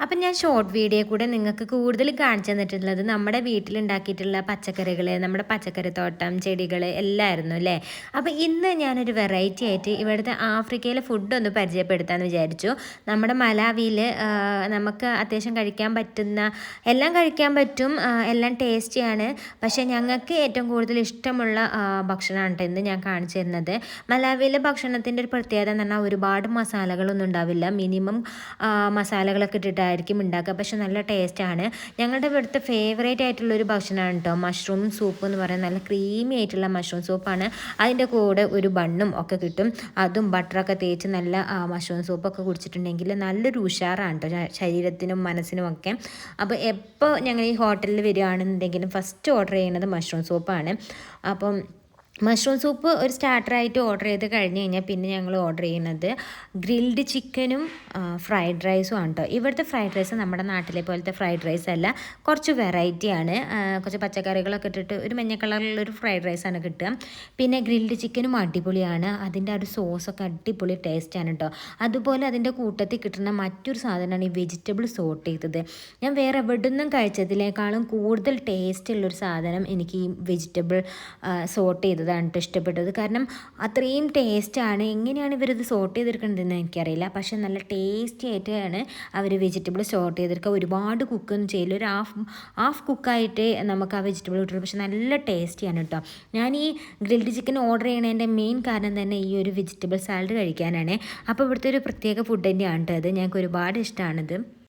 അപ്പം ഞാൻ short video കൂടെ നിങ്ങൾക്ക് കൂടുതൽ കാണിച്ചു തന്നിട്ടുള്ളത് നമ്മുടെ വീട്ടിലുണ്ടാക്കിയിട്ടുള്ള പച്ചക്കറികൾ, നമ്മുടെ പച്ചക്കറിത്തോട്ടം, ചെടികൾ എല്ലാം ആയിരുന്നു അല്ലേ. അപ്പോൾ ഇന്ന് ഞാനൊരു വെറൈറ്റി ആയിട്ട് ഇവിടുത്തെ ആഫ്രിക്കയിലെ ഫുഡ് ഒന്ന് പരിചയപ്പെടുത്താമെന്ന് വിചാരിച്ചു. നമ്മുടെ മലാവിയിൽ നമുക്ക് അത്യാവശ്യം കഴിക്കാൻ പറ്റുന്ന എല്ലാം കഴിക്കാൻ പറ്റും, എല്ലാം ടേസ്റ്റിയാണ്. പക്ഷേ ഞങ്ങൾക്ക് ഏറ്റവും കൂടുതൽ ഇഷ്ടമുള്ള ഭക്ഷണമാണ് കേട്ടോ ഇന്ന് ഞാൻ കാണിച്ചു തരുന്നത്. മലാവിയിലെ ഭക്ഷണത്തിൻ്റെ ഒരു പ്രത്യേകത എന്ന് പറഞ്ഞാൽ ഒരുപാട് മസാലകളൊന്നും ഉണ്ടാവില്ല, മിനിമം മസാലകളൊക്കെ ഇട്ടിട്ടായിരിക്കും ഉണ്ടാക്കുക. പക്ഷെ നല്ല ടേസ്റ്റാണ്. ഞങ്ങളുടെ ഇവിടുത്തെ ഫേവറേറ്റ് ആയിട്ടുള്ളൊരു ഭക്ഷണമാണ് കേട്ടോ മഷ്റൂം സൂപ്പ് എന്ന് പറയുന്നത്. നല്ല ക്രീമി ആയിട്ടുള്ള മഷ്റൂം സൂപ്പാണ്. അതിൻ്റെ കൂടെ ഒരു ബണ്ണും ഒക്കെ കിട്ടും. അതും ബട്ടറൊക്കെ തേച്ച് നല്ല മഷ്റൂം സൂപ്പൊക്കെ കുടിച്ചിട്ടുണ്ടെങ്കിൽ നല്ലൊരു ഉഷാറാണ് കേട്ടോ ശരീരത്തിനും മനസ്സിനും ഒക്കെ. അപ്പോൾ എപ്പോൾ ഞങ്ങൾ ഈ ഹോട്ടലിൽ വരികയാണെന്നുണ്ടെങ്കിലും ഫസ്റ്റ് ഓർഡർ ചെയ്യുന്നത് മഷ്റൂം സൂപ്പാണ്. അപ്പം മഷ്റൂം സൂപ്പ് ഒരു സ്റ്റാർട്ടറായിട്ട് ഓർഡർ ചെയ്ത് കഴിഞ്ഞ് കഴിഞ്ഞാൽ പിന്നെ ഞങ്ങൾ ഓർഡർ ചെയ്യുന്നത് ഗ്രിൽഡ് ചിക്കനും ഫ്രൈഡ് റൈസും ആണ് കേട്ടോ. ഇവിടുത്തെ ഫ്രൈഡ് റൈസ് നമ്മുടെ നാട്ടിലെ പോലത്തെ ഫ്രൈഡ് റൈസ് അല്ല, കുറച്ച് വെറൈറ്റിയാണ്. കുറച്ച് പച്ചക്കറികളൊക്കെ ഇട്ടിട്ട് ഒരു മഞ്ഞ കളറിലുള്ളൊരു ഫ്രൈഡ് റൈസാണ് കിട്ടുക. പിന്നെ ഗ്രിൽഡ് ചിക്കനും അടിപൊളിയാണ്. അതിൻ്റെ ഒരു സോസൊക്കെ അടിപൊളി ടേസ്റ്റാണ് കേട്ടോ. അതുപോലെ അതിൻ്റെ കൂട്ടത്തിൽ കിട്ടുന്ന മറ്റൊരു സാധനമാണ് ഈ വെജിറ്റബിൾ സോട്ട് ചെയ്തത്. ഞാൻ വേറെ എവിടുന്നും കഴിച്ചതിനേക്കാളും കൂടുതൽ ടേസ്റ്റ് ഉള്ളൊരു സാധനം എനിക്ക് ഈ വെജിറ്റബിൾ സോട്ട് ചെയ്തത് ഇഷ്ടപ്പെട്ടത്. കാരണം അത്രയും ടേസ്റ്റാണ്. എങ്ങനെയാണ് ഇവരിത് സോർട്ട് ചെയ്തെടുക്കേണ്ടതെന്ന് എനിക്കറിയില്ല. പക്ഷെ നല്ല ടേസ്റ്റി ആയിട്ടാണ് അവർ വെജിറ്റബിൾ സോർട്ട് ചെയ്തെടുക്കുക. ഒരുപാട് കുക്കൊന്നും ചെയ്യില്ല, ഒരു ഹാഫ് കുക്കായിട്ട് നമുക്ക് ആ വെജിറ്റബിൾ കിട്ടുള്ളൂ. പക്ഷെ നല്ല ടേസ്റ്റിയാണ് കേട്ടോ. ഞാൻ ഈ ഗ്രിൽഡ് ചിക്കൻ ഓർഡർ ചെയ്യണതിൻ്റെ മെയിൻ കാരണം തന്നെ ഈ ഒരു വെജിറ്റബിൾ സാലഡ് കഴിക്കാനാണ്. അപ്പോൾ ഇവിടുത്തെ ഒരു പ്രത്യേക ഫുഡ് തന്നെയാണ് കേട്ടോ അത്. ഞങ്ങൾക്ക് ഒരുപാട് ഇഷ്ടമാണിത്.